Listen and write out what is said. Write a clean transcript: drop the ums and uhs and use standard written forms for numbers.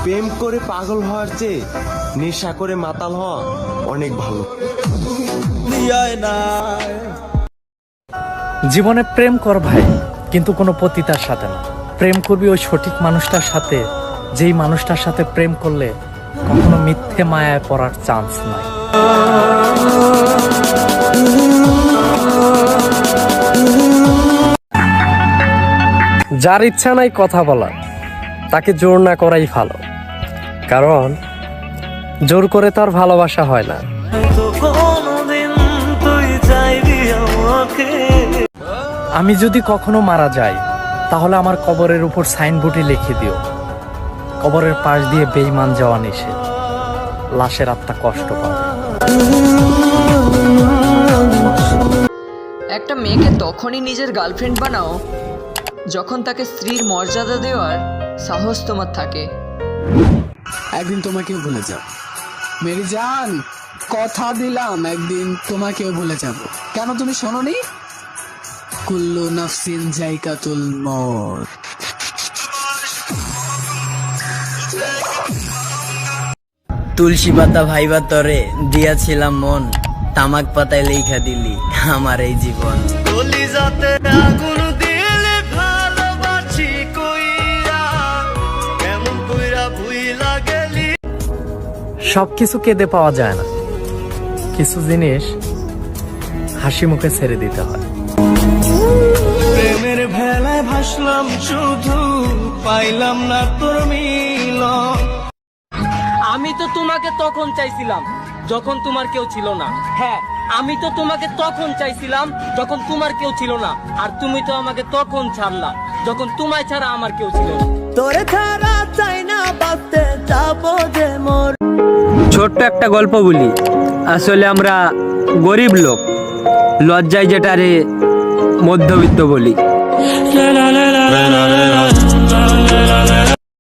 প্রেম করে পাগল হওয়ার চেয়ে নেশা করে মাতাল হওয়া অনেক ভালো। জীবনে প্রেম কর ভাই, কিন্তু কোনো পতিতার সাথে না। প্রেম করবি ওই সঠিক মানুষটার সাথে, যেই মানুষটার সাথে প্রেম করলে কখনো মিথ্যে মায়ায় পড়ার চান্স নাই। যার ইচ্ছা নাই কথা বলার, তাকে জোর না করাই ভালো, কারণ জোর করে তার ভালোবাসা হয় না। আমি যদি কখনো মারা যাই, তাহলে আমার কবরের উপর সাইনবোর্ডে লিখে দিও, কবরের পাশ দিয়ে বেঈমান যাওয়া নিষেধ, লাশের আত্মা কষ্ট পাবে। একটা মেয়েকে তখনই নিজের গার্লফ্রেন্ড বানাও যখন তাকে স্ত্রীর মর্যাদা দেওয়ার সাহস তোমার থাকে। একদিন তোমাকেও ভুলে যাব মেরি জান, কথা দিলাম একদিন তোমাকেও ভুলে যাব। কেন তুমি শোনোনি? কুল্লু নাফসিন জায়কাতুল মউত। তুলসী পাতা ভাইবা তরে দিয়াছিলাম মন, তামাক পাতায় লেখা দিলি আমার এই জীবন। সবকিছু কেঁদে পাওয়া যায় না, কিছু জিনিস হাসি মুখে ছেড়ে দিতে হয়। প্রেমের ভেলায় ভাসলাম শুধু, পাইলাম না তোর মিলন। আমি তো তোমাকে তখন চাইছিলাম যখন তোমার কেউ ছিল না। হ্যাঁ, আমি তো তোমাকে তখন চাইছিলাম যখন তোমার কেউ ছিল না, আর তুমি তো আমাকে তখন ছাড়লা যখন তোমায় ছাড়া আমার কেউ ছিল না। তোরে ছাড়া চাই না বাঁচতে যাবো যে মোর। ছোট্ট একটা গল্প বলি, আসলে আমরা গরিব লোক, লজ্জায় যেটারে মধ্যবিত্ত বলি।